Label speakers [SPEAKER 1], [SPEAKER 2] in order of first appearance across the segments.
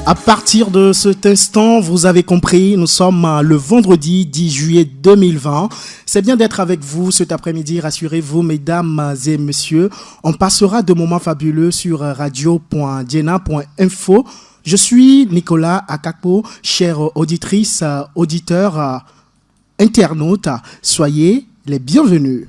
[SPEAKER 1] À partir de cet instant, vous avez compris, nous sommes le vendredi 10 juillet 2020. C'est bien d'être avec vous cet après-midi, rassurez-vous mesdames et messieurs. On passera de moments fabuleux sur radio.diena.info. Je suis Nicolas Akakpo, chère auditrice, auditeur, internaute. Soyez les bienvenus.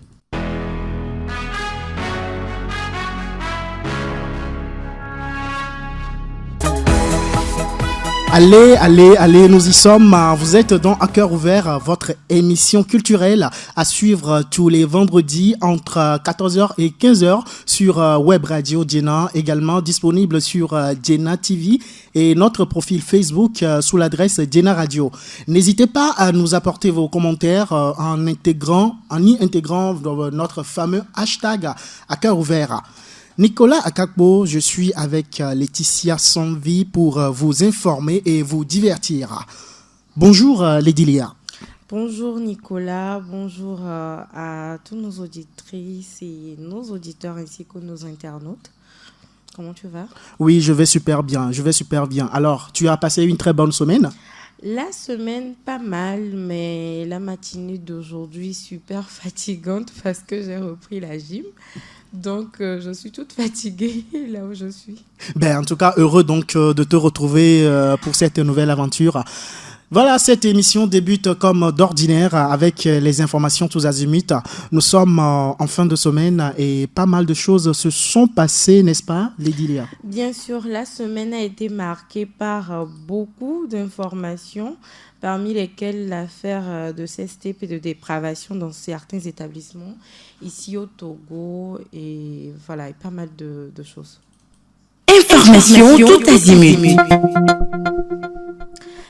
[SPEAKER 1] Allez, nous y sommes. Vous êtes dans À cœur ouvert, votre émission culturelle à suivre tous les vendredis entre 14h et 15h sur Web Radio Diena, également disponible sur Diena TV et notre profil Facebook sous l'adresse Diena Radio. N'hésitez pas à nous apporter vos commentaires en y intégrant notre fameux hashtag À cœur ouvert. Nicolas Akakpo, je suis avec Laetitia Sanvi pour vous informer et vous divertir. Bonjour Lady Lia.
[SPEAKER 2] Bonjour Nicolas, bonjour à tous nos auditrices et nos auditeurs ainsi que nos internautes. Comment tu vas ?
[SPEAKER 1] Oui, je vais super bien. Alors, tu as passé une très bonne semaine ?
[SPEAKER 2] La semaine, pas mal, mais la matinée d'aujourd'hui, super fatigante parce que j'ai repris la gym. Donc, je suis toute fatiguée là où je suis.
[SPEAKER 1] En tout cas, heureux donc de te retrouver pour cette nouvelle aventure. Voilà, cette émission débute comme d'ordinaire avec les informations tous azimuts. Nous sommes en fin de semaine et pas mal de choses se sont passées, n'est-ce pas, Lady Lia ?
[SPEAKER 2] Bien sûr, la semaine a été marquée par beaucoup d'informations, parmi lesquelles l'affaire de CSTP et de dépravation dans certains établissements, ici au Togo, et voilà, et pas mal de choses.
[SPEAKER 3] Information tout azimut.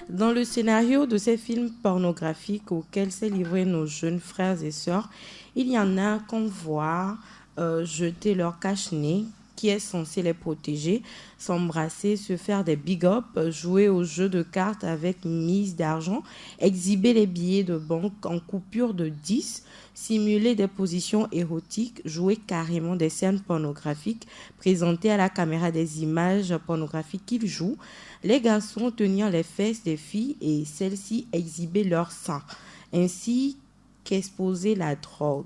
[SPEAKER 2] Dans le scénario de ces films pornographiques auxquels s'est livré nos jeunes frères et sœurs, il y en a qu'on voit jeter leur cache-nez qui est censé les protéger, s'embrasser, se faire des big-up, jouer aux jeux de cartes avec mise d'argent, exhiber les billets de banque en coupure de 10, simuler des positions érotiques, jouer carrément des scènes pornographiques, présenter à la caméra des images pornographiques qu'ils jouent, les garçons tenir les fesses des filles et celles-ci exhiber leurs seins, ainsi qu'exposer la drogue.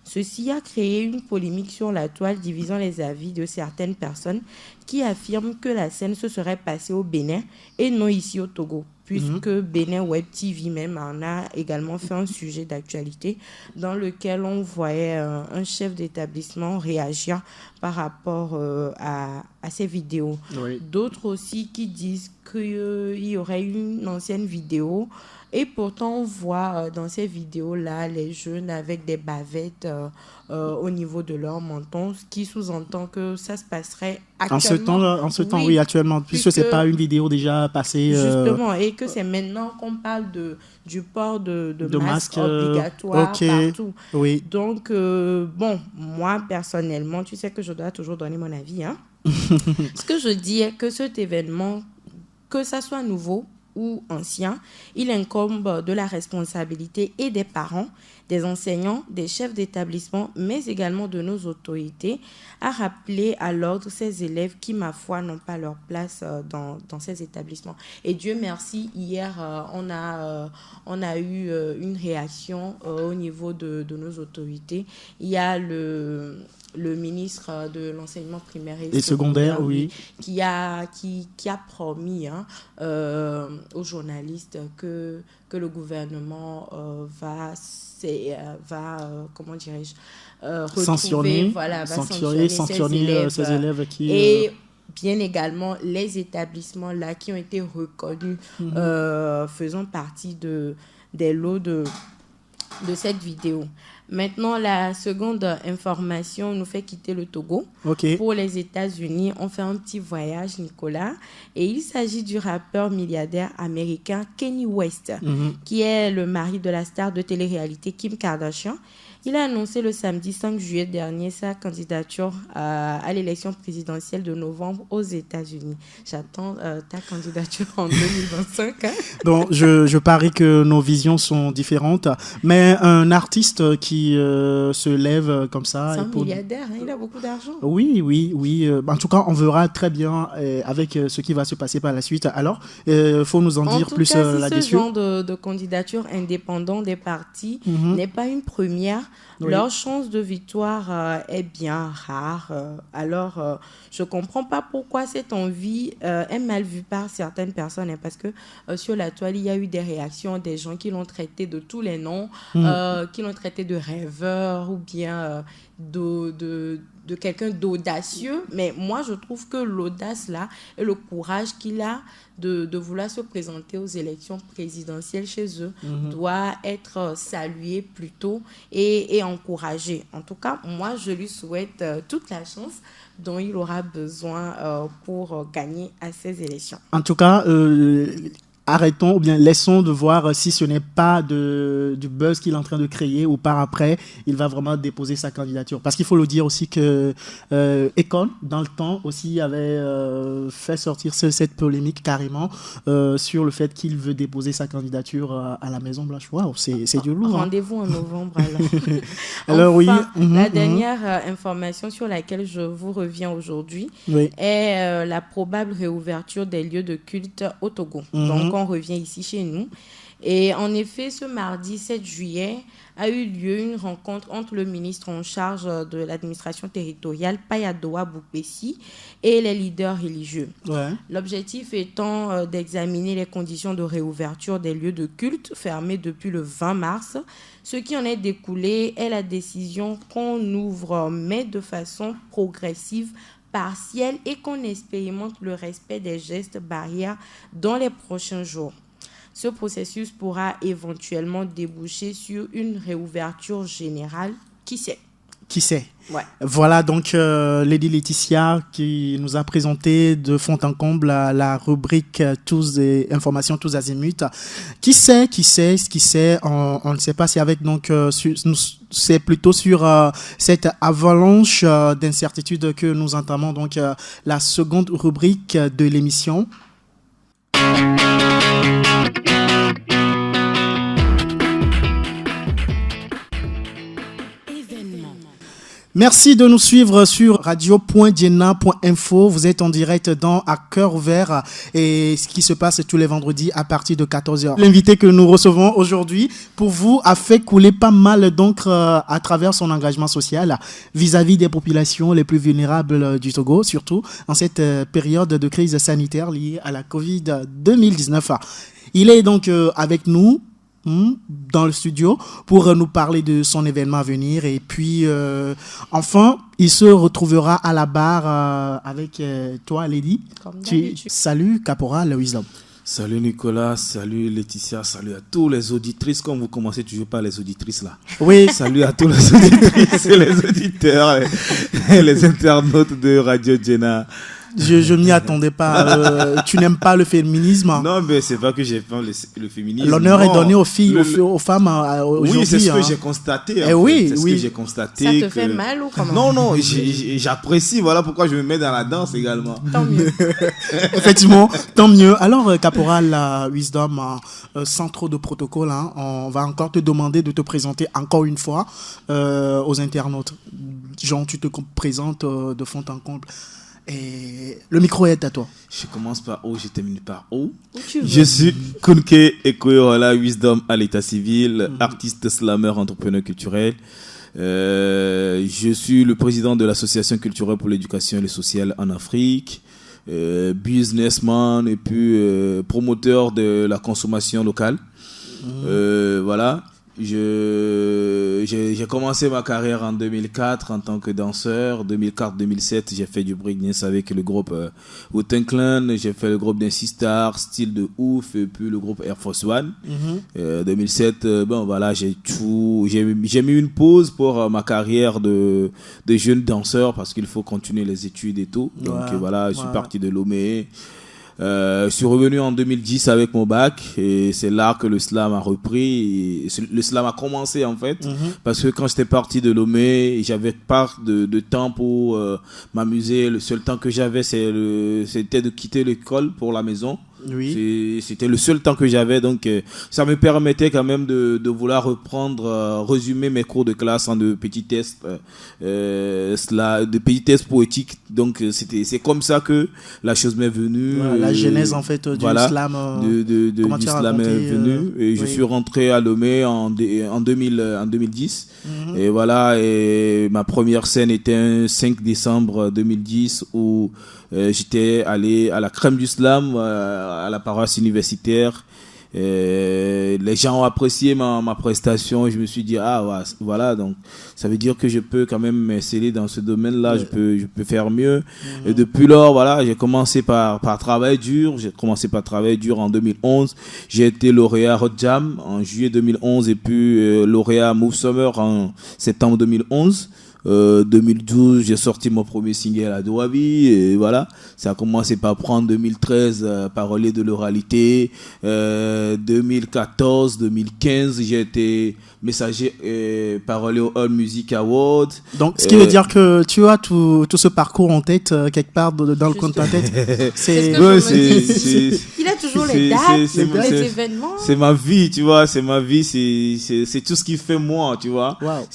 [SPEAKER 2] Ceci a créé une polémique sur la toile divisant les avis de certaines personnes qui affirment que la scène se serait passée au Bénin et non ici au Togo, puisque Bénin Web TV même en a également fait un sujet d'actualité dans lequel on voyait un chef d'établissement réagir par rapport à ces vidéos. Oui. D'autres aussi qui disent qu'il y aurait une ancienne vidéo et pourtant on voit dans ces vidéos-là les jeunes avec des bavettes au niveau de leur menton, ce qui sous-entend que ça se passerait actuellement.
[SPEAKER 1] En ce temps, oui, actuellement, puisque ce n'est pas une vidéo déjà passée.
[SPEAKER 2] Justement, et que c'est maintenant qu'on parle du port de masque obligatoire partout.
[SPEAKER 1] Oui.
[SPEAKER 2] Donc, moi, personnellement, tu sais que je dois toujours donner mon avis. Hein? Ce que je dis est que cet événement, que ça soit nouveau ou ancien, il incombe de la responsabilité et des parents, des enseignants, des chefs d'établissement, mais également de nos autorités, à rappeler à l'ordre ces élèves qui, ma foi, n'ont pas leur place dans ces établissements. Et Dieu merci, hier, on a eu une réaction au niveau de nos autorités. Il y a le ministre de l'enseignement primaire et secondaire,
[SPEAKER 1] oui,
[SPEAKER 2] qui a promis aux journalistes que le gouvernement va comment dirais-je,
[SPEAKER 1] sanctionner ces élèves qui...
[SPEAKER 2] Et bien également les établissements là qui ont été reconnus faisant partie des lots de cette vidéo. Maintenant, la seconde information nous fait quitter le Togo.
[SPEAKER 1] Okay.
[SPEAKER 2] Pour les États-Unis, on fait un petit voyage, Nicolas. Et il s'agit du rappeur milliardaire américain Kanye West, qui est le mari de la star de télé-réalité Kim Kardashian. Il a annoncé le samedi 5 juillet dernier sa candidature à l'élection présidentielle de novembre aux États-Unis. J'attends ta candidature en 2025. Hein?
[SPEAKER 1] Donc, je parie que nos visions sont différentes, mais un artiste qui se lève comme ça...
[SPEAKER 2] C'est un milliardaire, hein, il a beaucoup d'argent.
[SPEAKER 1] Oui. En tout cas, on verra très bien avec ce qui va se passer par la suite. Alors, il faut nous en dire plus là-dessus.
[SPEAKER 2] Ce genre de candidature indépendante des partis n'est pas une première. Oui. Leur chance de victoire est bien rare. Alors, je ne comprends pas pourquoi cette envie est mal vue par certaines personnes. Hein, parce que sur la toile, il y a eu des réactions des gens qui l'ont traité de tous les noms, qui l'ont traité de rêveur ou bien de quelqu'un d'audacieux. Mais moi, je trouve que l'audace, là, et le courage qu'il a de vouloir se présenter aux élections présidentielles chez eux doit être salué plutôt et encouragé. En tout cas, moi, je lui souhaite toute la chance dont il aura besoin pour gagner à ces élections.
[SPEAKER 1] En tout cas, arrêtons ou bien laissons de voir si ce n'est pas du buzz qu'il est en train de créer ou par après, il va vraiment déposer sa candidature. Parce qu'il faut le dire aussi que Akon, dans le temps, aussi avait fait sortir cette polémique carrément sur le fait qu'il veut déposer sa candidature à la Maison-Blanche. Waouh, c'est du lourd.
[SPEAKER 2] Rendez-vous en novembre alors.
[SPEAKER 1] Alors
[SPEAKER 2] enfin, la dernière information sur laquelle je vous reviens aujourd'hui est la probable réouverture des lieux de culte au Togo. Donc, on revient ici chez nous. Et en effet, ce mardi 7 juillet a eu lieu une rencontre entre le ministre en charge de l'administration territoriale, Payadoa Boupessi, et les leaders religieux. Ouais. L'objectif étant d'examiner les conditions de réouverture des lieux de culte fermés depuis le 20 mars. Ce qui en est découlé est la décision qu'on ouvre, mais de façon progressive, partielle, et qu'on expérimente le respect des gestes barrières dans les prochains jours. Ce processus pourra éventuellement déboucher sur une réouverture générale. Qui sait?
[SPEAKER 1] Qui sait?
[SPEAKER 2] Ouais.
[SPEAKER 1] Voilà donc Lady Laetitia qui nous a présenté de fond en comble la rubrique informations tous azimuts. Qui sait, on ne sait pas si avec donc c'est plutôt sur cette avalanche d'incertitudes que nous entamons donc la seconde rubrique de l'émission. Merci de nous suivre sur radio.diena.info. Vous êtes en direct dans À cœur ouvert et ce qui se passe tous les vendredis à partir de 14h. L'invité que nous recevons aujourd'hui pour vous a fait couler pas mal d'encre à travers son engagement social vis-à-vis des populations les plus vulnérables du Togo, surtout en cette période de crise sanitaire liée à la Covid-19. Il est donc avec nous dans le studio pour nous parler de son événement à venir et puis enfin il se retrouvera à la barre avec toi Lady. Salut Caporal Wisdom.
[SPEAKER 4] Salut Nicolas, salut Laetitia, salut à tous les auditrices, comme vous commencez toujours par les auditrices là.
[SPEAKER 1] Oui.
[SPEAKER 4] Salut à tous les auditrices et les auditeurs et les internautes de Radio Diena.
[SPEAKER 1] Je m'y attendais pas. Tu n'aimes pas le féminisme?
[SPEAKER 4] Non, mais c'est pas que j'ai fait le féminisme.
[SPEAKER 1] L'honneur est donné aux filles, aux femmes aujourd'hui.
[SPEAKER 4] Oui, c'est ce que j'ai constaté.
[SPEAKER 1] C'est
[SPEAKER 4] ce que j'ai constaté.
[SPEAKER 2] Ça te fait mal ou comment?
[SPEAKER 4] Non, j'apprécie. Voilà pourquoi je me mets dans la danse également.
[SPEAKER 2] Tant mieux.
[SPEAKER 1] Effectivement, tant mieux. Alors, Caporal Wisdom, sans trop de protocole, on va encore te demander de te présenter encore une fois aux internautes. Genre, tu te présentes de fond en comble. Et le micro est à toi.
[SPEAKER 4] Je commence par O, je termine par O.
[SPEAKER 2] Je
[SPEAKER 4] suis Kunke Ekoyola Wisdom à l'état civil, artiste, slammer, entrepreneur culturel. Je suis le président de l'association culturelle pour l'éducation et le social en Afrique, businessman et puis promoteur de la consommation locale. Voilà. J'ai commencé ma carrière en 2004 en tant que danseur. 2004-2007, j'ai fait du breakdance avec le groupe Wu-Tang Clan. J'ai fait le groupe Dance Star, Style de Ouf, et puis le groupe Air Force One. 2007, voilà, j'ai mis une pause pour ma carrière de jeune danseur parce qu'il faut continuer les études et tout. Donc voilà, je suis parti de Lomé. Je suis revenu en 2010 avec mon bac et c'est là que le slam a repris. Le slam a commencé en fait, parce que quand j'étais parti de Lomé, j'avais pas de temps pour m'amuser. Le seul temps que j'avais, c'était de quitter l'école pour la maison.
[SPEAKER 1] Oui.
[SPEAKER 4] C'était le seul temps que j'avais, donc ça me permettait quand même de vouloir reprendre, résumer mes cours de classe en de petits tests, de petits tests poétiques. Donc c'est comme ça que la chose m'est venue.
[SPEAKER 1] La genèse en fait du slam.
[SPEAKER 4] Du slam est venue. Et je suis rentré à Lomé en 2010. Et voilà, et ma première scène était un 5 décembre 2010 où j'étais allé à la crème du slam, à la paroisse universitaire. Les gens ont apprécié ma prestation. Je me suis dit, voilà, donc ça veut dire que je peux quand même m'exceller dans ce domaine-là. Je peux faire mieux. Et depuis lors, voilà, j'ai commencé par travailler dur. J'ai commencé par travailler dur en 2011. J'ai été lauréat Hot Jam en juillet 2011 et puis lauréat Move Summer en septembre 2011. 2012, j'ai sorti mon premier single à Douabi et voilà, ça a commencé par prendre 2013, parler de l'oralité, 2014, 2015, j'ai été messager parler au All Music Award.
[SPEAKER 1] Donc, ce qui veut dire que tu as tout ce parcours en tête, quelque part dans le coin de ta tête.
[SPEAKER 2] Il a toujours les dates, les événements.
[SPEAKER 4] C'est ma vie, tu vois, c'est ma vie, c'est tout ce qui fait moi, tu vois.
[SPEAKER 1] Wow.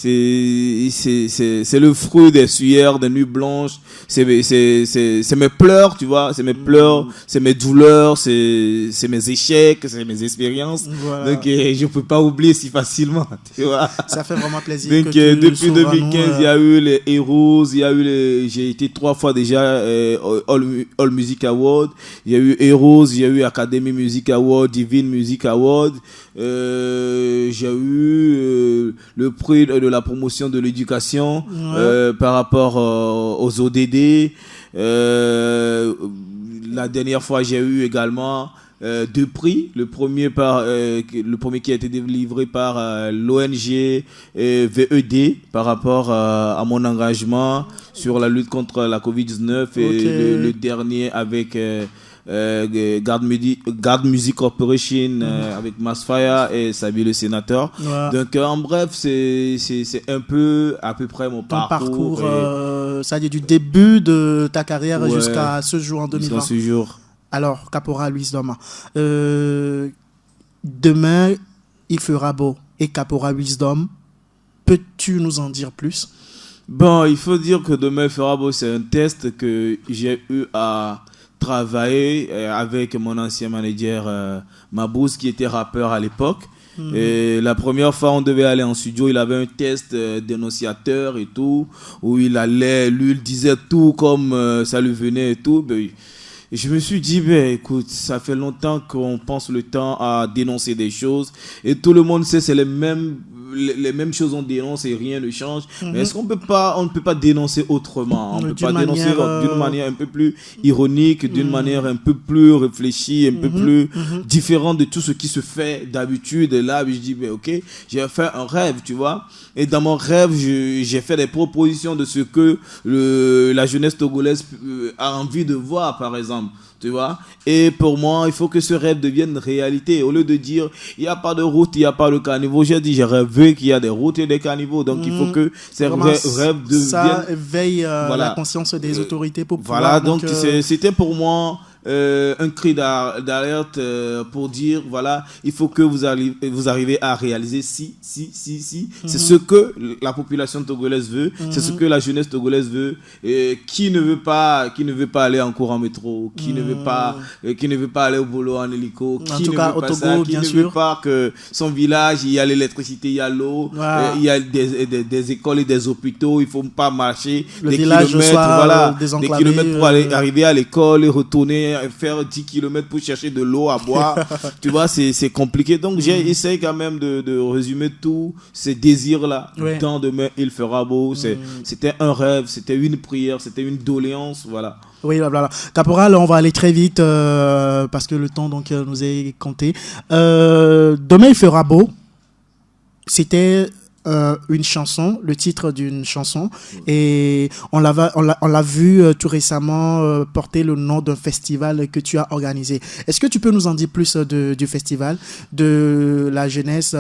[SPEAKER 4] C'est le fruit des sueurs, des nuits blanches, c'est mes pleurs, tu vois, c'est mes pleurs, c'est mes douleurs, c'est mes échecs, c'est mes expériences. Voilà. Donc je peux pas oublier si facilement, tu vois.
[SPEAKER 1] Ça fait vraiment plaisir.
[SPEAKER 4] Donc depuis 2015, il y a eu les Heroes, j'ai été 3 fois déjà All Music Award, il y a eu Heroes, il y a eu Academy Music Award, Divine Music Award. J'ai eu le prix de la promotion de l'éducation par rapport aux ODD. La dernière fois, j'ai eu également 2 prix. Le premier qui a été délivré par l'ONG VED par rapport à mon engagement sur la lutte contre la Covid-19 et le dernier avec Guard Music Corporation avec Massfire et Sabi le sénateur. Donc en bref, c'est un peu à peu près mon parcours.
[SPEAKER 1] Ça dit du début de ta carrière jusqu'à ce jour en 2020.
[SPEAKER 4] Jusqu'à ce jour.
[SPEAKER 1] Alors, Caporal Wisdom, demain il fera beau et Caporal Wisdom, peux-tu nous en dire plus?
[SPEAKER 4] Bon, il faut dire que demain il fera beau, c'est un test que j'ai eu à travailler avec mon ancien manager Mabous qui était rappeur à l'époque. Et la première fois on devait aller en studio, il avait un test dénonciateur et tout, où il disait tout comme ça lui venait et tout. Et je me suis dit, écoute, ça fait longtemps qu'on pense le temps à dénoncer des choses et tout le monde sait c'est les mêmes choses on dénonce et rien ne change. Mais est-ce qu'on ne peut pas dénoncer autrement? On ne peut pas dénoncer d'une manière un peu plus ironique, d'une manière un peu plus réfléchie, un peu plus différente de tout ce qui se fait d'habitude. Et là, je dis, ok, j'ai fait un rêve, tu vois. Et dans mon rêve, j'ai fait des propositions de ce que la jeunesse togolaise a envie de voir, par exemple. Tu vois, et pour moi, il faut que ce rêve devienne réalité. Au lieu de dire, il n'y a pas de route, il n'y a pas de caniveau, j'ai dit, j'ai rêvé qu'il y a des routes et des caniveaux. Donc, il faut que ces rêves deviennent...
[SPEAKER 1] Ça éveille la conscience des autorités pour pouvoir...
[SPEAKER 4] Voilà, donc c'était pour moi... un cri d'alerte pour dire voilà, il faut que vous arrivez à réaliser si c'est ce que la population togolaise veut, c'est ce que la jeunesse togolaise veut, qui ne veut pas aller en cours en métro, qui ne veut pas aller au boulot en hélico, qui ne veut pas ça, qui ne veut pas que son village il y a l'électricité, il y a l'eau, il y a des écoles et des hôpitaux, il faut pas marcher des kilomètres pour arriver à l'école et retourner faire 10 km pour chercher de l'eau à boire. Tu vois, c'est compliqué. Donc, j'ai essayé quand même de résumer tous ces désirs-là. Dans demain, il fera beau. C'était un rêve, c'était une prière, c'était une doléance. Voilà.
[SPEAKER 1] Oui, voilà. Caporal, on va aller très vite parce que le temps donc nous est compté. Demain, il fera beau. C'était une chanson, le titre d'une chanson, et on l'a vu tout récemment porter le nom d'un festival que tu as organisé. Est-ce que tu peux nous en dire plus du festival, de la genèse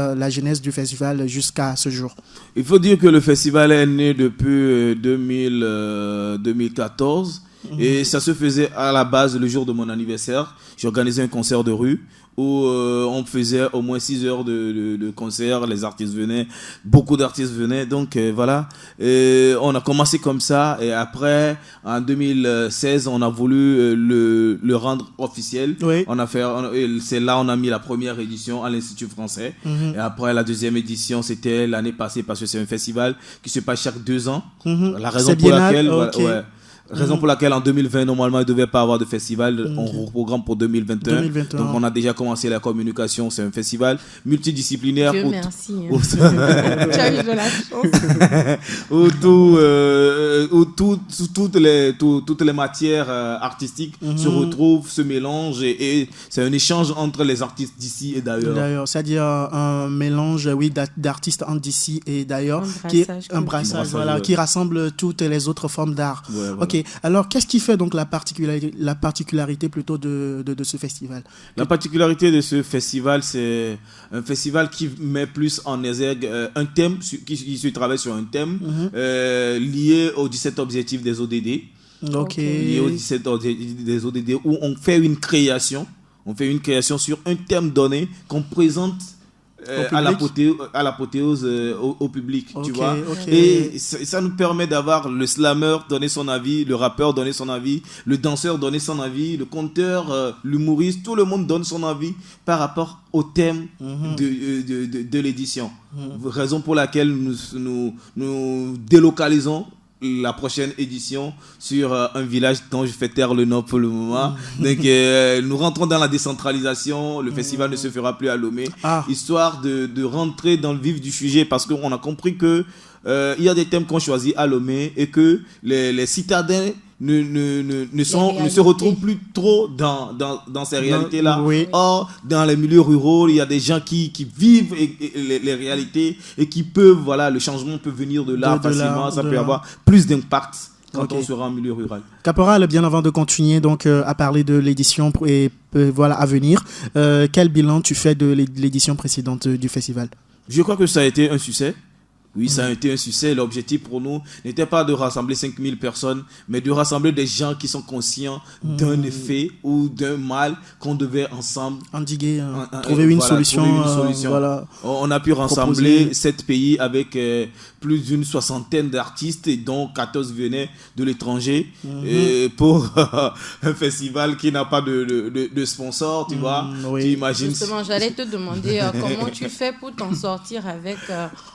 [SPEAKER 1] du festival jusqu'à ce jour?
[SPEAKER 4] Il faut dire que le festival est né depuis 2014 et ça se faisait à la base le jour de mon anniversaire. J'ai organisé un concert de rue où on faisait au moins 6 heures de concert, les artistes venaient, beaucoup d'artistes venaient, donc voilà. Et on a commencé comme ça, et après, en 2016, on a voulu le rendre officiel.
[SPEAKER 1] Oui.
[SPEAKER 4] C'est là on a mis la première édition à l'Institut français, et après la deuxième édition, c'était l'année passée, parce que c'est un festival qui se passe chaque 2 ans. La raison pour laquelle...
[SPEAKER 1] Okay.
[SPEAKER 4] Raison pour laquelle en 2020, normalement, il ne devait pas avoir de festival. On reprogramme pour 2021. Donc, on a déjà commencé la communication. C'est un festival multidisciplinaire.
[SPEAKER 2] Dieu merci. Tu as eu de la chance.
[SPEAKER 4] Où toutes les matières artistiques se retrouvent, se mélangent. Et c'est un échange entre les artistes d'ici et d'ailleurs.
[SPEAKER 1] C'est-à-dire un mélange d'artistes d'ici et d'ailleurs. Un brassage, voilà, qui rassemble toutes les autres formes d'art.
[SPEAKER 4] Ouais, voilà.
[SPEAKER 1] Ok. Alors, qu'est-ce qui fait donc la particularité plutôt de ce festival?
[SPEAKER 4] La particularité de ce festival, c'est un festival qui met plus en exergue un thème, qui se travaille sur un thème lié aux 17 objectifs des ODD.
[SPEAKER 1] Ok.
[SPEAKER 4] Lié aux 17 objectifs des ODD, où on fait une création. On fait une création sur un thème donné qu'on présente à l'apothéose au public, tu vois. Et ça nous permet d'avoir le slammer donner son avis, le rappeur donner son avis, le danseur donner son avis, le conteur, l'humoriste, tout le monde donne son avis par rapport au thème de l'édition. Raison pour laquelle nous délocalisons la prochaine édition sur un village dont je fais taire le nom pour le moment. Donc nous rentrons dans la décentralisation, le festival ne se fera plus à Lomé, histoire de rentrer dans le vif du sujet, parce qu'on a compris que il y a des thèmes qu'on choisit à Lomé et que les citadins ne se retrouvent plus trop dans ces réalités-là.
[SPEAKER 1] Oui.
[SPEAKER 4] Or, dans les milieux ruraux, il y a des gens qui vivent les réalités et qui peuvent, voilà, le changement peut venir de là facilement, ça peut avoir plus d'impact quand on sera en milieu rural.
[SPEAKER 1] Caporal, bien avant de continuer donc à parler de l'édition voilà à venir, quel bilan tu fais de l'édition précédente du festival?
[SPEAKER 4] Je crois que ça a été un succès. Oui, ça a été un succès. L'objectif pour nous n'était pas de rassembler 5000 personnes, mais de rassembler des gens qui sont conscients d'un effet ou d'un mal qu'on devait ensemble
[SPEAKER 1] endiguer, trouver une solution. Voilà.
[SPEAKER 4] On a pu rassembler 7 pays avec plus d'une 60aine d'artistes, et dont 14 venaient de l'étranger, et pour un festival qui n'a pas de sponsor, tu vois.
[SPEAKER 1] Oui.
[SPEAKER 4] Tu imagines.
[SPEAKER 2] Justement, j'allais te demander comment tu fais pour t'en sortir avec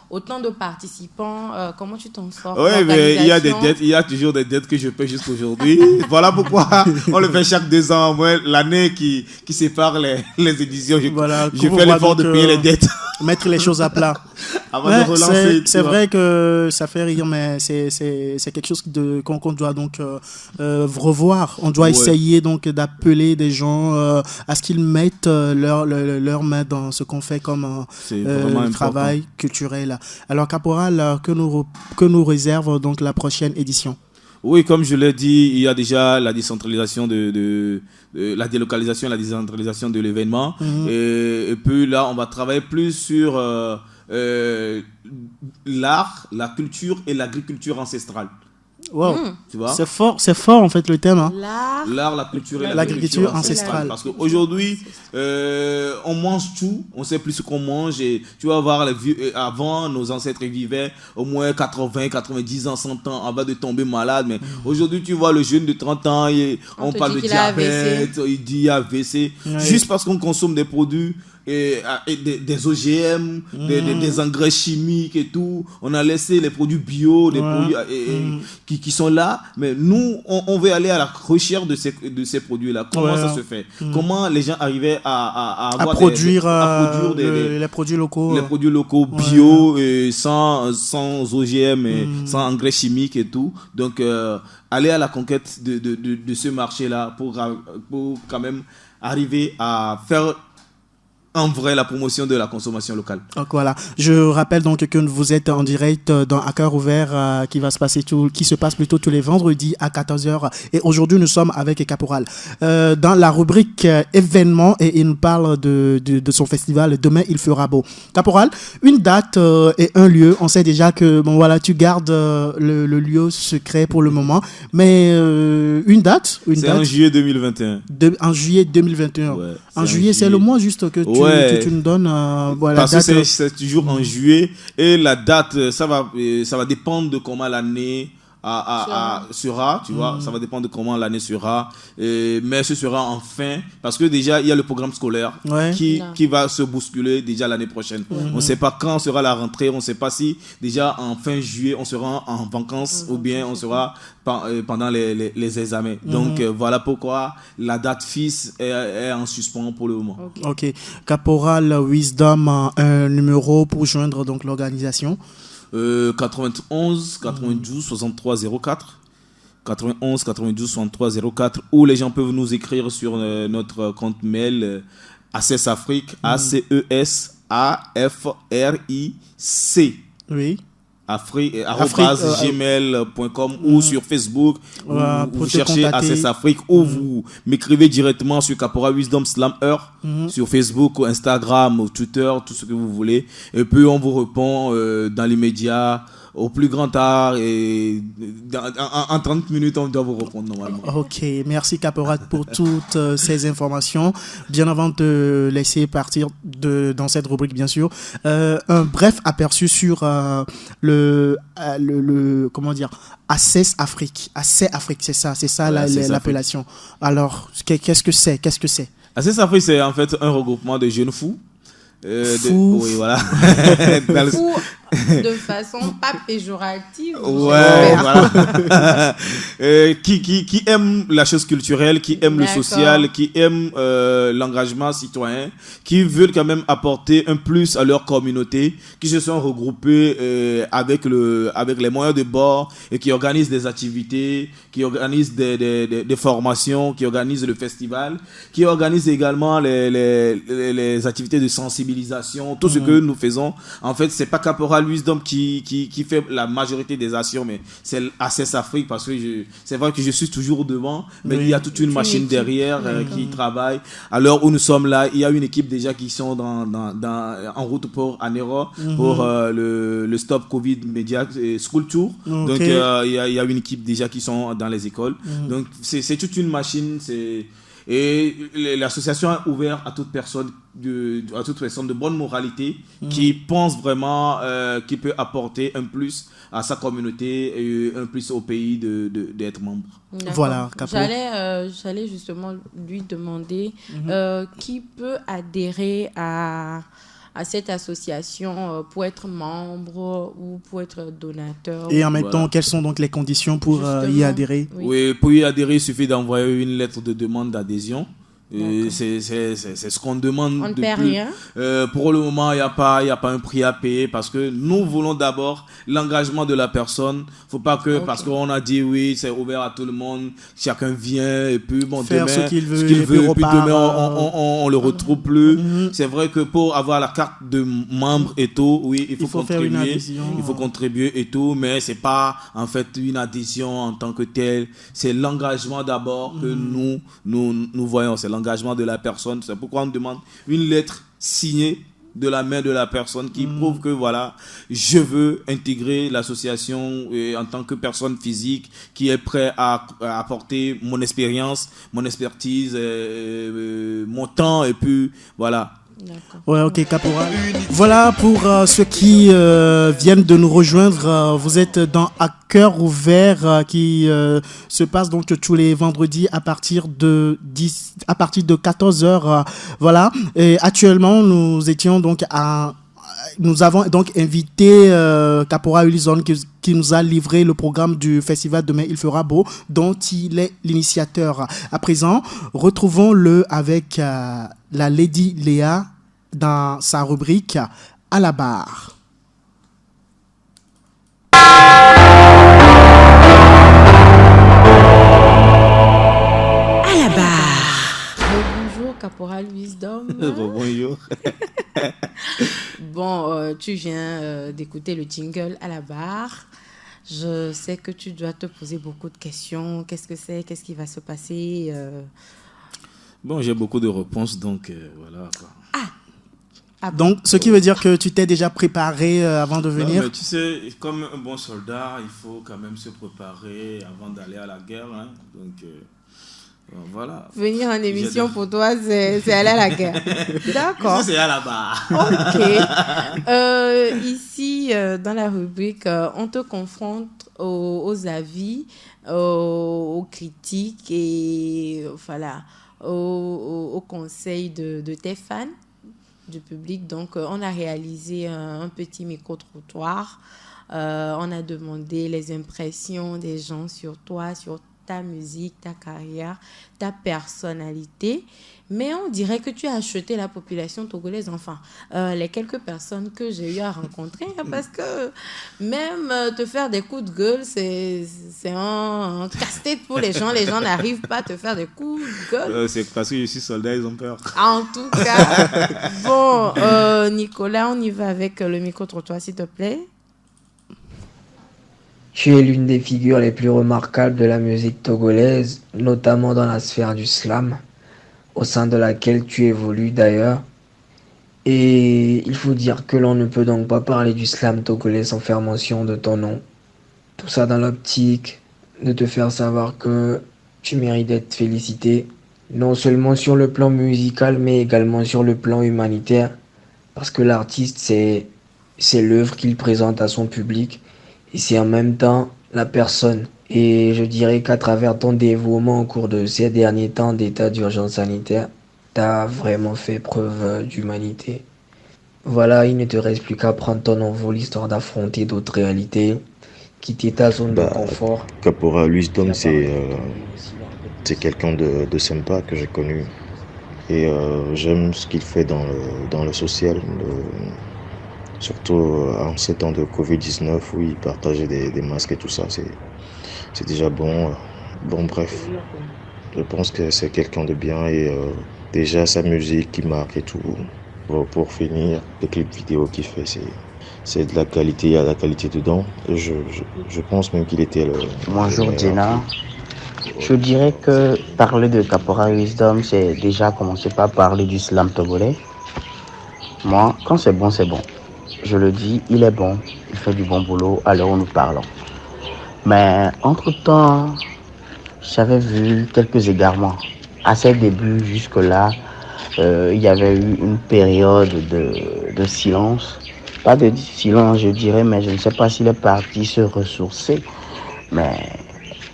[SPEAKER 2] autant de participants, comment tu t'en sors?
[SPEAKER 4] Oui, mais il y a des dettes, il y a toujours des dettes que je paie jusqu'aujourd'hui. Voilà pourquoi on le fait chaque 2 ans, au moins l'année qui sépare les éditions. Je fais l'effort de payer les dettes.
[SPEAKER 1] Mettre les choses à plat.
[SPEAKER 4] Avant de relancer.
[SPEAKER 1] C'est vrai que ça fait rire, mais c'est quelque chose qu'on doit donc revoir. On doit essayer donc d'appeler des gens à ce qu'ils mettent leur main dans ce qu'on fait comme travail culturel. Alors Caporal, que nous réserve donc la prochaine édition?
[SPEAKER 4] Oui, comme je l'ai dit, il y a déjà la décentralisation la délocalisation et la décentralisation de l'événement. Et puis là, on va travailler plus sur l'art, la culture et l'agriculture ancestrale.
[SPEAKER 1] Wow.
[SPEAKER 4] Tu vois?
[SPEAKER 1] C'est fort en fait le thème. Hein.
[SPEAKER 2] L'art,
[SPEAKER 4] la culture et
[SPEAKER 1] l'agriculture ancestrale.
[SPEAKER 4] Parce qu'aujourd'hui, on mange tout, on sait plus ce qu'on mange. Et tu vas voir, avant, nos ancêtres vivaient au moins 80, 90 ans, 100 ans avant de tomber malade. Mais aujourd'hui, tu vois le jeune de 30 ans, on parle de diabète, il dit AVC. Juste parce qu'on consomme des produits et des OGM, des engrais chimiques et tout. On a laissé les produits bio, des produits qui sont là, mais nous, on veut aller à la recherche de ces produits-là. Comment ça se fait? Comment les gens arrivaient à
[SPEAKER 1] produire les produits locaux.
[SPEAKER 4] Les produits locaux bio, et sans OGM, et sans engrais chimiques et tout. Donc, aller à la conquête de ce marché-là pour quand même arriver à faire en vrai la promotion de la consommation locale.
[SPEAKER 1] Donc voilà, je rappelle donc que vous êtes en direct dans À cœur ouvert qui se passe plutôt tous les vendredis à 14h et aujourd'hui nous sommes avec Caporal dans la rubrique événements et il nous parle de son festival Demain il fera beau. Caporal, une date et un lieu, on sait déjà que bon voilà, tu gardes le lieu secret pour le moment, mais une date
[SPEAKER 4] c'est en juillet 2021.
[SPEAKER 1] En juillet 2021.
[SPEAKER 4] Ouais,
[SPEAKER 1] en juillet, c'est le mois juste que tu nous donnes voilà,
[SPEAKER 4] parce que c'est toujours en juillet et la date ça va dépendre de comment l'année sera, tu vois, ça va dépendre de comment l'année sera, mais ce sera en fin, parce que déjà il y a le programme scolaire qui va se bousculer déjà l'année prochaine. On ne sait pas quand sera la rentrée, on ne sait pas si déjà en fin juillet on sera en vacances ou bien on sera pendant les examens. Donc voilà pourquoi la date fixe est en suspens pour le moment.
[SPEAKER 1] Ok. Caporal Wisdom, un numéro pour joindre donc l'organisation.
[SPEAKER 4] 91 92 63 04 91 92 63 04 ou les gens peuvent nous écrire sur notre compte mail ACES Afrique ACESAFRIC
[SPEAKER 1] oui
[SPEAKER 4] gmail.com ou sur Facebook vous cherchez ACES Afrique ou vous m'écrivez directement sur Caporal Wisdom Slammer sur Facebook ou Instagram ou Twitter, tout ce que vous voulez, et puis on vous répond dans l'immédiat au plus grand tard et en 30 minutes on doit vous répondre normalement.
[SPEAKER 1] Ok, merci Caporal pour toutes ces informations. Bien avant de te laisser partir dans cette rubrique bien sûr, un bref aperçu sur le comment dire, ACES Afrique. ACES Afrique, c'est ça l'appellation. Alors qu'est-ce que c'est
[SPEAKER 4] ACES Afrique, c'est en fait un regroupement de jeunes fous.
[SPEAKER 1] Fous.
[SPEAKER 4] Oui, voilà.
[SPEAKER 2] Fous de façon pas péjorative.
[SPEAKER 4] Ouais, voilà. Qui aiment la chose culturelle, qui aiment le social, qui aiment l'engagement citoyen, qui veulent quand même apporter un plus à leur communauté, qui se sont regroupés avec les moyens de bord et qui organisent des activités, qui organisent des formations, qui organisent le festival, qui organisent également les activités de sensibilisation, tout ce que nous faisons. En fait, c'est pas Caporal Wisdom qui fait la majorité des actions, mais c'est ACES Afrique, parce que c'est vrai que je suis toujours devant, mais il y a toute une machine derrière qui travaille. À l'heure où nous sommes là, il y a une équipe déjà qui sont en route pour Anero, pour le Stop Covid Media School Tour. Donc il y a une équipe déjà qui sont dans les écoles. Donc c'est toute une machine. Et l'association est ouverte à toute personne de bonne moralité qui pense vraiment qu'il peut apporter un plus à sa communauté et un plus au pays d'être membre.
[SPEAKER 2] D'accord.
[SPEAKER 1] Voilà,
[SPEAKER 2] j'allais justement lui demander qui peut adhérer à cette association pour être membre ou pour être donateur.
[SPEAKER 1] Et en même temps, quelles sont donc les conditions pour y adhérer?
[SPEAKER 4] Oui, pour y adhérer, il suffit d'envoyer une lettre de demande d'adhésion. C'est ce qu'on demande.
[SPEAKER 2] On ne paie rien.
[SPEAKER 4] Pour le moment, il n'y a pas un prix à payer parce que nous voulons d'abord l'engagement de la personne. Faut pas que parce qu'on a dit oui, c'est ouvert à tout le monde, chacun vient et puis bon,
[SPEAKER 1] faire
[SPEAKER 4] demain,
[SPEAKER 1] ce qu'il veut,
[SPEAKER 4] et puis demain on le retrouve plus. C'est vrai que pour avoir la carte de membre et tout, oui, il faut contribuer,
[SPEAKER 1] faire une adhésion.
[SPEAKER 4] Il faut contribuer et tout, mais c'est pas en fait une adhésion en tant que telle. C'est l'engagement d'abord que nous voyons. C'est l'engagement de la personne. C'est pourquoi on demande une lettre signée de la main de la personne qui prouve que voilà, je veux intégrer l'association en tant que personne physique qui est prêt à apporter mon expérience, mon expertise, mon temps et puis voilà.
[SPEAKER 2] D'accord.
[SPEAKER 1] Ouais, ok, Caporal. Voilà pour ceux qui viennent de nous rejoindre. Vous êtes dans À cœur ouvert qui se passe donc tous les vendredis à partir de 14h. Voilà. Et actuellement, nous avons donc invité Caporal Wilson qui nous a livré le programme du festival Demain il fera beau, dont il est l'initiateur. À présent, retrouvons-le avec la Lady Léa dans sa rubrique À la barre.
[SPEAKER 3] À la barre.
[SPEAKER 2] Bonjour Caporal Wisdom.
[SPEAKER 4] Bonjour.
[SPEAKER 2] Bon, tu viens d'écouter le jingle à la barre. Je sais que tu dois te poser beaucoup de questions. Qu'est-ce que c'est? Qu'est-ce qui va se passer?
[SPEAKER 4] Bon, j'ai beaucoup de réponses, donc voilà. Quoi.
[SPEAKER 1] Donc, ce qui veut dire que tu t'es déjà préparé avant de venir?
[SPEAKER 4] Non, mais tu sais, comme un bon soldat, il faut quand même se préparer avant d'aller à la guerre. Hein. Donc, voilà.
[SPEAKER 2] Venir en émission pour toi, c'est aller à la guerre. D'accord.
[SPEAKER 4] C'est à la barre.
[SPEAKER 2] Ok. Ici, dans la rubrique, on te confronte aux avis, aux critiques et voilà, aux conseils de tes fans, du public. Donc, on a réalisé un petit micro-trottoir. On a demandé les impressions des gens sur toi, sur ta musique, ta carrière, ta personnalité. Mais on dirait que tu as acheté la population togolaise, enfin, les quelques personnes que j'ai eu à rencontrer, parce que même te faire des coups de gueule, c'est un casse-tête pour les gens. Les gens n'arrivent pas à te faire des coups de gueule.
[SPEAKER 4] C'est parce que je suis soldat, ils ont peur.
[SPEAKER 2] En tout cas, bon, Nicolas, on y va avec le micro-trottoir, s'il te plaît.
[SPEAKER 5] Tu es l'une des figures les plus remarquables de la musique togolaise, notamment dans la sphère du slam, au sein de laquelle tu évolues d'ailleurs. Et il faut dire que l'on ne peut donc pas parler du slam togolais sans faire mention de ton nom. Tout ça dans l'optique de te faire savoir que tu mérites d'être félicité, non seulement sur le plan musical, mais également sur le plan humanitaire, parce que l'artiste, c'est l'œuvre qu'il présente à son public. Et c'est en même temps la personne. Et je dirais qu'à travers ton dévouement au cours de ces derniers temps d'état d'urgence sanitaire, tu as vraiment fait preuve d'humanité. Voilà, il ne te reste plus qu'à prendre ton envol histoire d'affronter d'autres réalités, quitter ta zone de confort.
[SPEAKER 6] Caporal Wisdom, c'est quelqu'un de sympa que j'ai connu. Et j'aime ce qu'il fait dans le social. Surtout en ces temps de Covid-19 où il partageait des masques et tout ça, c'est déjà bon. Bon, bref, je pense que c'est quelqu'un de bien et déjà sa musique qui marque et tout. Bon, pour finir, les clips vidéo qu'il fait, c'est de la qualité, il y a de la qualité dedans. Et je pense même qu'il était le...
[SPEAKER 7] Bonjour Dina. Je dirais que parler de Caporal Wisdom, c'est déjà commencer par parler du slam togolais. Moi, quand c'est bon, c'est bon. Je le dis, il est bon, il fait du bon boulot à l'heure où nous parlons. Mais entre-temps, j'avais vu quelques égarements. À ses débuts, jusque-là, il y avait eu une période de silence. Pas de silence, je dirais, mais je ne sais pas s'il est parti se ressourcer. Mais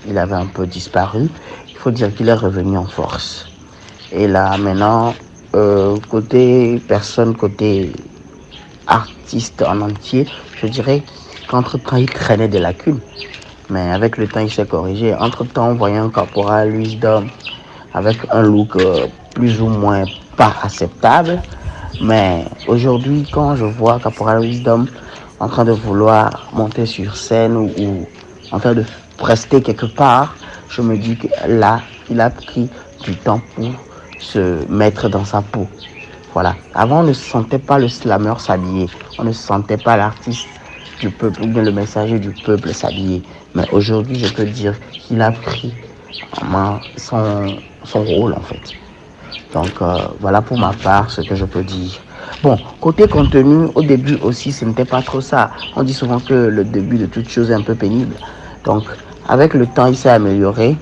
[SPEAKER 7] il avait un peu disparu. Il faut dire qu'il est revenu en force. Et là, maintenant, côté personne, côté artiste en entier, je dirais qu'entre-temps, il traînait des lacunes. Mais avec le temps, il s'est corrigé. Entre-temps, on voyait un Caporal Wisdom avec un look plus ou moins pas acceptable. Mais aujourd'hui, quand je vois Caporal Wisdom en train de vouloir monter sur scène ou en train de prester quelque part, je me dis que là, il a pris du temps pour se mettre dans sa peau. Voilà. Avant, on ne sentait pas le slammer s'habiller. On ne sentait pas l'artiste du peuple ou bien le messager du peuple s'habiller. Mais aujourd'hui, je peux dire qu'il a pris en main son rôle, en fait. Donc, voilà pour ma part ce que je peux dire. Bon, côté contenu, au début aussi, ce n'était pas trop ça. On dit souvent que le début de toute chose est un peu pénible. Donc, avec le temps, il s'est amélioré.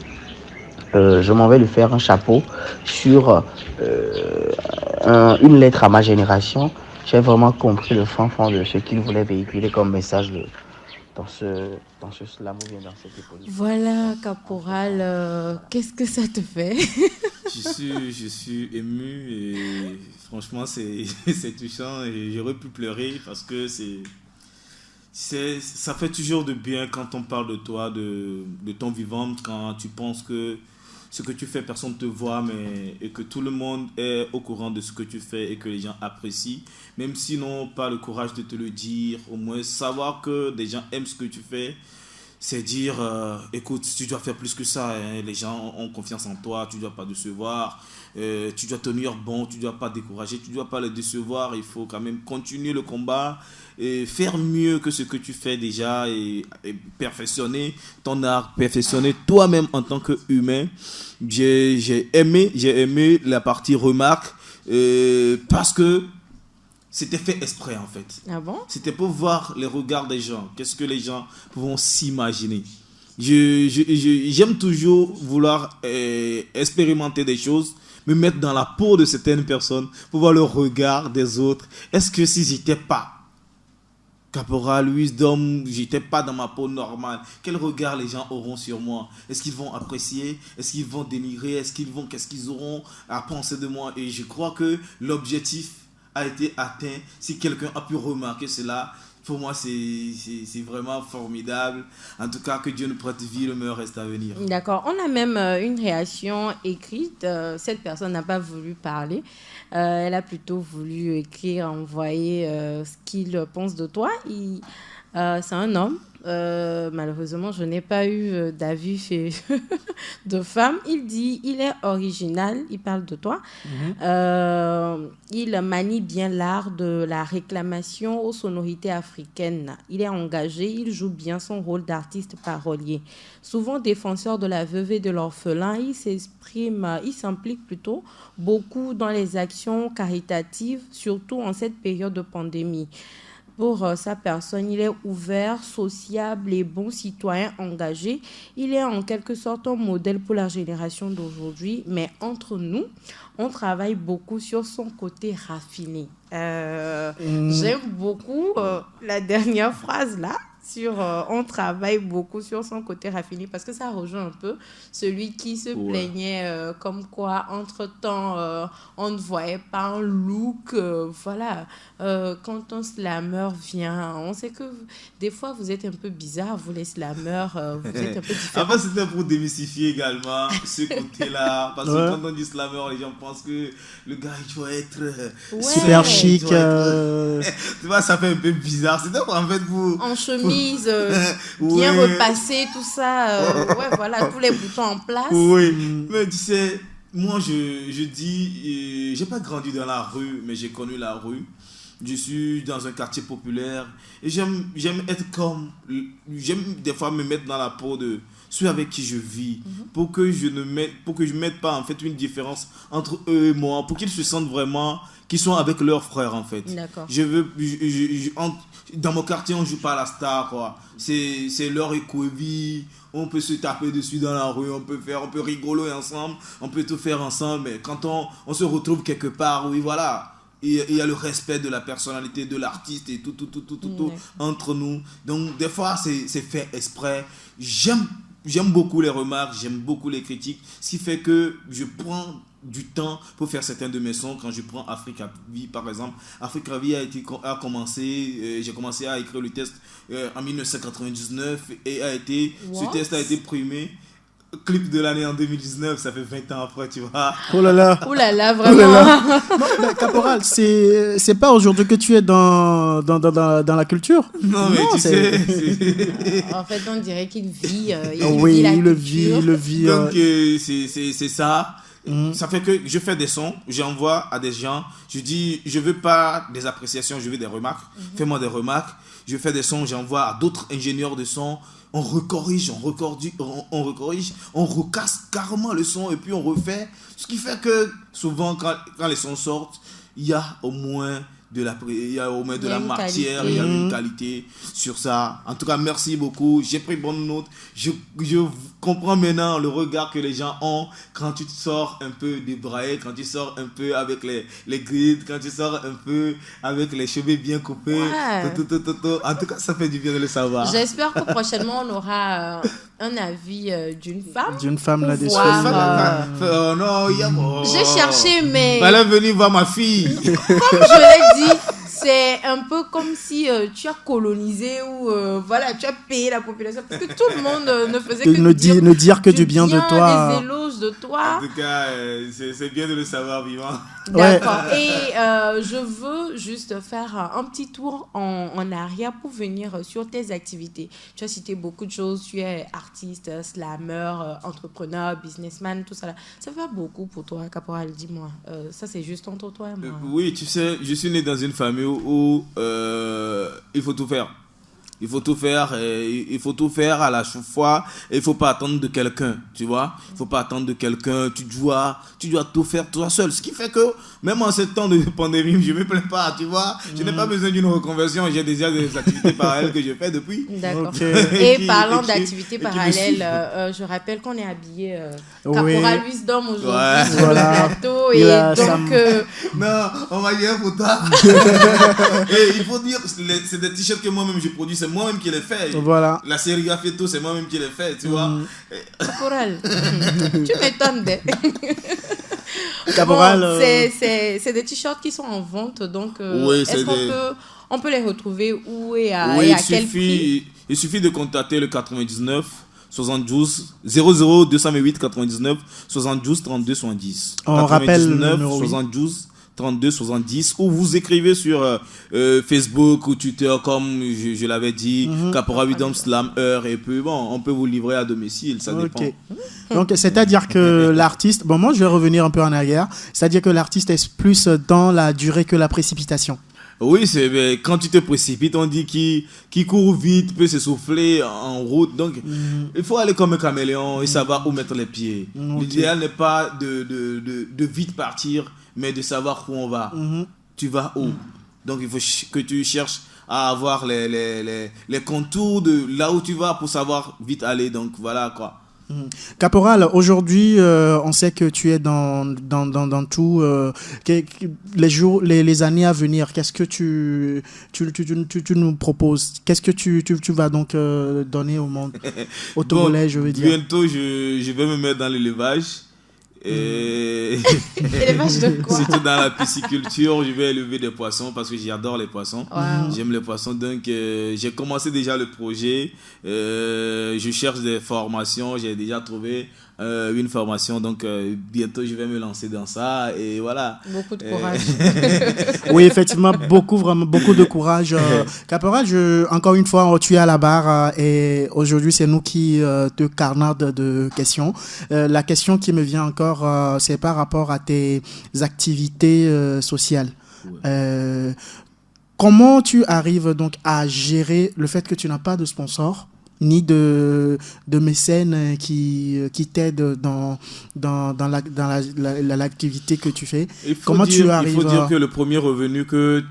[SPEAKER 7] Je m'en vais lui faire un chapeau sur une lettre à ma génération. J'ai vraiment compris le fin fond de ce qu'il voulait véhiculer comme message dans ce slam ou bien dans cette époque.
[SPEAKER 2] Voilà, Caporal, qu'est-ce que ça te fait?
[SPEAKER 4] Je suis ému et franchement, c'est touchant et j'aurais pu pleurer parce que ça fait toujours de bien quand on parle de toi, de ton vivant, quand tu penses que ce que tu fais, personne ne te voit, et que tout le monde est au courant de ce que tu fais et que les gens apprécient, même s'ils n'ont pas le courage de te le dire, au moins savoir que des gens aiment ce que tu fais, c'est dire, écoute, tu dois faire plus que ça, hein, les gens ont confiance en toi, tu ne dois pas décevoir, tu dois tenir bon, tu ne dois pas décourager, tu ne dois pas les décevoir, il faut quand même continuer le combat et faire mieux que ce que tu fais déjà et perfectionner ton art, perfectionner toi-même en tant qu'humain. J'ai aimé la partie remarque parce que c'était fait exprès en fait.
[SPEAKER 2] Ah bon?
[SPEAKER 4] C'était pour voir les regards des gens. Qu'est-ce que les gens vont s'imaginer. J'aime toujours vouloir expérimenter des choses, me mettre dans la peau de certaines personnes pour voir le regard des autres. Est-ce que si j'étais pas Caporal Wisdom, j'étais pas dans ma peau normale, quel regard les gens auront sur moi? Est-ce qu'ils vont apprécier? Est-ce qu'ils vont dénigrer? Qu'est-ce qu'ils auront à penser de moi? Et je crois que l'objectif a été atteint. Si quelqu'un a pu remarquer cela, pour moi c'est vraiment formidable. En tout cas, que Dieu nous prête vie, le meilleur reste à venir.
[SPEAKER 2] D'accord. On a même une réaction écrite. Cette personne n'a pas voulu parler. Elle a plutôt voulu écrire, envoyer ce qu'il pense de toi. C'est un homme. Malheureusement, je n'ai pas eu d'avis de femme. Il dit, il est original, il parle de toi. Il manie bien l'art de la réclamation aux sonorités africaines. Il est engagé, il joue bien son rôle d'artiste parolier. Souvent défenseur de la veuve et de l'orphelin, il s'implique plutôt beaucoup dans les actions caritatives, surtout en cette période de pandémie. Pour sa personne, il est ouvert, sociable et bon citoyen engagé. Il est en quelque sorte un modèle pour la génération d'aujourd'hui. Mais entre nous, on travaille beaucoup sur son côté raffiné. J'aime beaucoup la dernière phrase là. On travaille beaucoup sur son côté raffiné parce que ça rejoint un peu celui qui se plaignait comme quoi entre-temps on ne voyait pas un look quand un slammer vient, on sait que des fois vous êtes un peu bizarre, vous les slammers, vous êtes un peu différents.
[SPEAKER 4] Enfin, c'était pour démystifier également ce côté-là, parce que quand on dit slammer, les gens pensent que le gars il doit être
[SPEAKER 1] super chic,
[SPEAKER 4] tu vois, ça fait un peu bizarre. C'était en fait pour
[SPEAKER 2] en chemise bien repassée, tout ça, tous les boutons en place.
[SPEAKER 4] Oui, mais tu sais, moi je dis, j'ai pas grandi dans la rue, mais j'ai connu la rue. Je suis dans un quartier populaire et j'aime des fois me mettre dans la peau de ceux avec qui je vis, pour que je mette pas en fait une différence entre eux et moi, pour qu'ils se sentent vraiment qu'ils sont avec leurs frères en fait.
[SPEAKER 2] D'accord.
[SPEAKER 4] Dans mon quartier on joue pas à la star quoi. C'est leur écovie. On peut se taper dessus dans la rue, on peut rigoler ensemble, on peut tout faire ensemble, mais quand on se retrouve quelque part, oui voilà. Il y a le respect de la personnalité de l'artiste et tout entre nous. Donc des fois c'est fait exprès. J'aime beaucoup les remarques, j'aime beaucoup les critiques, ce qui fait que je prends du temps pour faire certains de mes sons. Quand je prends Africa Vie par exemple, Africa Vie j'ai commencé à écrire le texte en 1999 et ce texte a été primé clip de l'année en 2019, ça fait 20 ans après, tu vois.
[SPEAKER 1] Oh là là,
[SPEAKER 2] vraiment.
[SPEAKER 1] Oh là là. Non, mais Caporal, c'est pas aujourd'hui que tu es dans la culture.
[SPEAKER 4] Non, mais tu sais.
[SPEAKER 2] En fait, on dirait qu'il vit.
[SPEAKER 1] Il vit.
[SPEAKER 4] Donc, c'est ça. Ça fait que je fais des sons, j'envoie à des gens, je dis, je veux pas des appréciations, je veux des remarques. Fais-moi des remarques. Je fais des sons, j'envoie à d'autres ingénieurs de son. On recorrige, on recasse carrément le son et puis on refait. Ce qui fait que souvent, quand les sons sortent, il y a au moins de la matière, il y a une qualité sur ça. En tout cas, merci beaucoup. J'ai pris bonne note. Je comprends maintenant le regard que les gens ont quand tu sors un peu débraillé, quand tu sors un peu avec les grides, quand tu sors un peu avec les cheveux bien coupés. Ouais. En tout cas, ça fait du bien de le savoir.
[SPEAKER 2] J'espère que prochainement, on aura un avis d'une femme.
[SPEAKER 1] D'une femme là-dessus.
[SPEAKER 4] Non,
[SPEAKER 2] j'ai cherché, mais...
[SPEAKER 4] Elle est venue voir ma fille.
[SPEAKER 2] Comme je l'ai dit, c'est un peu comme si tu as colonisé ou voilà, tu as payé la population parce que tout le monde ne faisait que
[SPEAKER 1] ne dire que du bien de toi.
[SPEAKER 2] Des éloges de toi.
[SPEAKER 4] En tout cas, c'est bien de le savoir vivant.
[SPEAKER 2] D'accord. Ouais. Et je veux juste faire un petit tour en arrière pour venir sur tes activités. Tu as cité beaucoup de choses. Tu es artiste, slammer, entrepreneur, businessman, tout ça. Là. Ça fait beaucoup pour toi, Caporal, dis-moi. Ça, c'est juste entre toi et moi.
[SPEAKER 4] Oui, tu sais, je suis né dans une famille où il faut tout faire. Il faut tout faire, il faut tout faire à la fois et il faut pas attendre de quelqu'un, tu vois. Il faut pas attendre de quelqu'un, tu dois tout faire toi seul. Ce qui fait que même en ce temps de pandémie, je me plains pas, tu vois. Je n'ai pas besoin d'une reconversion, j'ai déjà des activités parallèles que je fais depuis.
[SPEAKER 2] D'accord. Et parlant d'activités parallèles, je rappelle qu'on est habillé Caporal Wisdom aujourd'hui sur le plateau et donc
[SPEAKER 4] non, on va dire pour toi. Et il faut dire c'est des t-shirts que moi-même je produis, c'est moi-même qui les fais.
[SPEAKER 1] Voilà.
[SPEAKER 4] La sérigraphie et tout, c'est moi-même qui les fais, tu vois.
[SPEAKER 2] Caporal, tu m'étonnes.
[SPEAKER 1] Caporal,
[SPEAKER 2] bon, c'est des t-shirts qui sont en vente, donc
[SPEAKER 4] oui,
[SPEAKER 2] est-ce qu'on peut les retrouver où et à quel prix?
[SPEAKER 4] Il suffit de contacter le 99 72 00 208 99 72 32 70.
[SPEAKER 1] On rappelle le
[SPEAKER 4] 99 72 32 70 ou vous écrivez sur Facebook ou Twitter comme je l'avais dit, Caporal Wisdom Slammer et puis bon, on peut vous livrer à domicile, ça dépend.
[SPEAKER 1] Donc c'est-à-dire que l'artiste, bon moi je vais revenir un peu en arrière, c'est-à-dire que l'artiste est plus dans la durée que la précipitation.
[SPEAKER 4] Oui, c'est quand tu te précipites, on dit qui court vite peut s'essouffler en route. Donc, il faut aller comme un caméléon et savoir où mettre les pieds. L'idéal n'est pas de vite partir, mais de savoir où on va. Tu vas où? Donc, il faut que tu cherches à avoir les contours de là où tu vas pour savoir vite aller. Donc, voilà quoi.
[SPEAKER 1] Caporal, aujourd'hui, on sait que tu es dans tout. Les jours, les années à venir, qu'est-ce que tu nous proposes? Qu'est-ce que tu vas donc donner au monde, au Togolais, je veux dire?
[SPEAKER 4] Bientôt, je vais me mettre dans l'élevage.
[SPEAKER 2] Élevage de quoi?
[SPEAKER 4] Surtout dans la pisciculture, je vais élever des poissons parce que j'adore les poissons.
[SPEAKER 2] Wow.
[SPEAKER 4] J'aime les poissons, donc j'ai commencé déjà le projet. Je cherche des formations, j'ai déjà trouvé une formation, donc bientôt je vais me lancer dans ça et voilà.
[SPEAKER 2] Beaucoup de courage.
[SPEAKER 1] Oui, effectivement, vraiment beaucoup de courage. Caporal, encore une fois, tu es à la barre et aujourd'hui c'est nous qui te carnardent de questions. La question qui me vient encore, c'est par rapport à tes activités sociales. Ouais. Comment tu arrives donc à gérer le fait que tu n'as pas de sponsor ni de mécènes qui t'aident dans l'activité que tu fais? Comment tu arrives?
[SPEAKER 4] Il faut dire que le premier revenu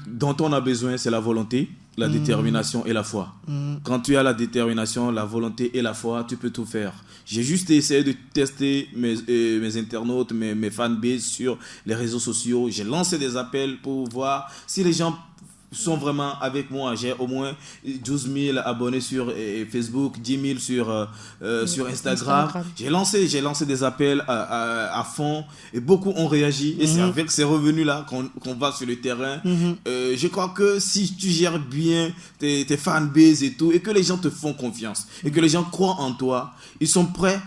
[SPEAKER 4] dont on a besoin, c'est la volonté, la détermination et la foi. Quand tu as la détermination, la volonté et la foi, tu peux tout faire. J'ai juste essayé de tester mes internautes, mes fanbases sur les réseaux sociaux. J'ai lancé des appels pour voir si les gens sont vraiment avec moi. J'ai au moins 12 000 abonnés sur Facebook, 10 000 sur Instagram. J'ai lancé des appels à fond et beaucoup ont réagi. Et c'est avec ces revenus-là qu'on va sur le terrain. Je crois que si tu gères bien tes fanbases et tout, et que les gens te font confiance, et que les gens croient en toi, ils sont prêts.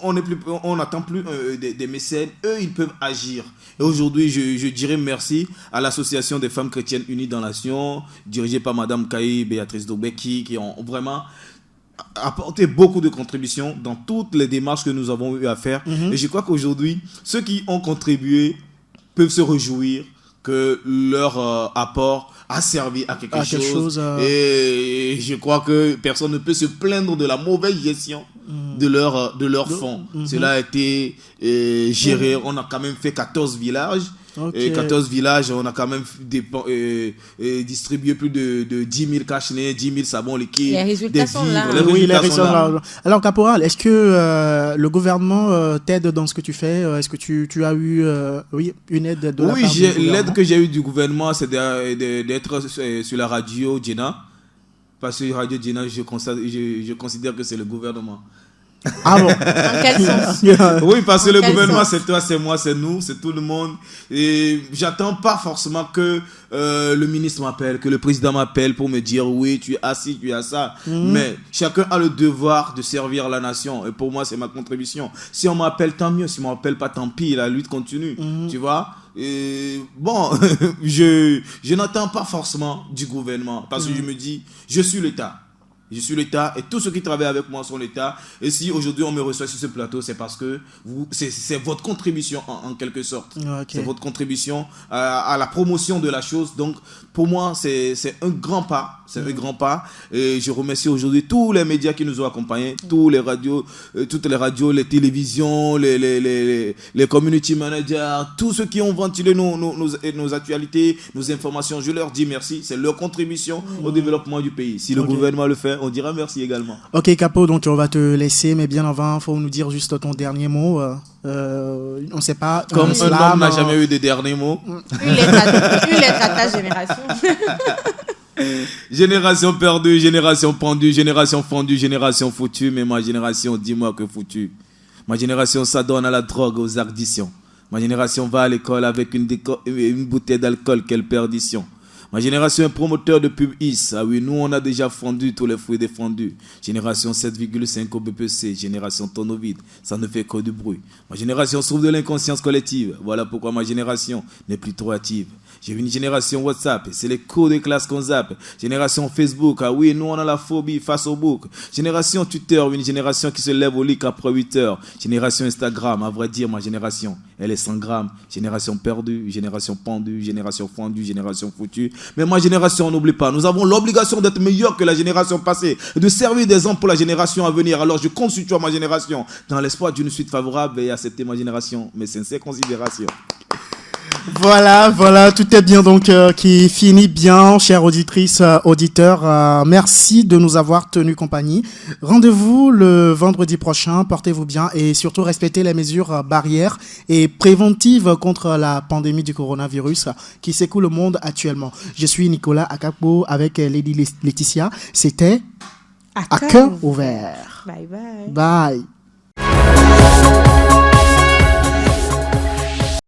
[SPEAKER 4] On n'attend plus des mécènes, eux ils peuvent agir. Et aujourd'hui je dirais merci à l'association des femmes chrétiennes unies dans la nation, dirigée par Madame Kaï Béatrice Dobeki, qui ont vraiment apporté beaucoup de contributions dans toutes les démarches que nous avons eu à faire. Et je crois qu'aujourd'hui ceux qui ont contribué peuvent se réjouir que leur apport a servi à quelque chose. Et je crois que personne ne peut se plaindre de la mauvaise gestion de leur fonds. Cela a été géré. On a quand même fait 14 villages. Et 14 villages, on a quand même distribué plus de 10 000 cache-nez, 10 000 savons liquides.
[SPEAKER 2] Les résultats sont là.
[SPEAKER 1] Oui, les résultats sont là. Alors, Caporal, est-ce que le gouvernement t'aide dans ce que tu fais? Est-ce que tu as eu une aide de la part du gouvernement?
[SPEAKER 4] Oui, l'aide que j'ai eue du gouvernement, c'est d'être sur la radio Djena. Parce que Radio Djena, je considère que c'est le gouvernement.
[SPEAKER 1] Ah bon?
[SPEAKER 2] Dans quel sens?
[SPEAKER 4] Oui, parce que
[SPEAKER 2] En
[SPEAKER 4] le
[SPEAKER 2] quel
[SPEAKER 4] gouvernement,
[SPEAKER 2] sens?
[SPEAKER 4] c'est toi, c'est moi, c'est nous, c'est tout le monde. Et j'attends pas forcément que le ministre m'appelle, que le président m'appelle pour me dire oui, tu as ci, tu as ça. Mais chacun a le devoir de servir la nation. Et pour moi, c'est ma contribution. Si on m'appelle, tant mieux. Si on m'appelle pas, tant pis. La lutte continue. Tu vois? Et bon, je n'attends pas forcément du gouvernement parce que je me dis, je suis l'État. Je suis l'État et tous ceux qui travaillent avec moi sont l'État. Et si aujourd'hui on me reçoit sur ce plateau, c'est parce que c'est votre contribution en quelque sorte.
[SPEAKER 1] Ok.
[SPEAKER 4] C'est votre contribution à la promotion de la chose. Donc pour moi, c'est un grand pas. C'est un grand pas. Et je remercie aujourd'hui tous les médias qui nous ont accompagnés, tous les radios, toutes les radios, les télévisions, les community managers, tous ceux qui ont ventilé nos actualités, nos informations. Je leur dis merci. C'est leur contribution au développement du pays. Si le gouvernement le fait, on dira merci également.
[SPEAKER 1] Ok, Capo, donc on va te laisser, mais bien avant, il faut nous dire juste ton dernier mot. On ne sait pas.
[SPEAKER 4] Comme un homme n'a jamais eu de dernier mot.
[SPEAKER 2] Une lettre à ta génération.
[SPEAKER 4] Génération perdue, génération pendue, génération fondue, génération foutue. Mais ma génération, dis-moi que foutue. Ma génération s'adonne à la drogue, aux additions. Ma génération va à l'école avec une bouteille d'alcool, quelle perdition. Ma génération est promoteur de pub IS. Ah oui, nous on a déjà fondu tous les fruits défendus. Génération 7,5 au BPC, génération tonneau vide, ça ne fait que du bruit. Ma génération souffre de l'inconscience collective. Voilà pourquoi ma génération n'est plus trop active. J'ai une génération WhatsApp, et c'est les cours de classe qu'on zappe. Génération Facebook, ah oui, nous on a la phobie face au book. Génération Twitter, une génération qui se lève au lit après 8 heures. Génération Instagram, à vrai dire, ma génération, elle est 100 grammes. Génération perdue, génération pendue, génération fondue, génération foutue. Mais ma génération, on n'oublie pas, nous avons l'obligation d'être meilleurs que la génération passée et de servir des hommes pour la génération à venir. Alors je compte sur toi, ma génération, dans l'espoir d'une suite favorable et accepter ma génération, mes sincères considérations.
[SPEAKER 1] Voilà, tout est bien donc qui finit bien, chères auditrices, auditeurs. Merci de nous avoir tenu compagnie. Rendez-vous le vendredi prochain, portez-vous bien et surtout respectez les mesures barrières et préventives contre la pandémie du coronavirus qui secoue le monde actuellement. Je suis Nicolas Akapo avec Lady Laetitia. C'était à cœur ouvert.
[SPEAKER 2] Bye bye.
[SPEAKER 1] Bye.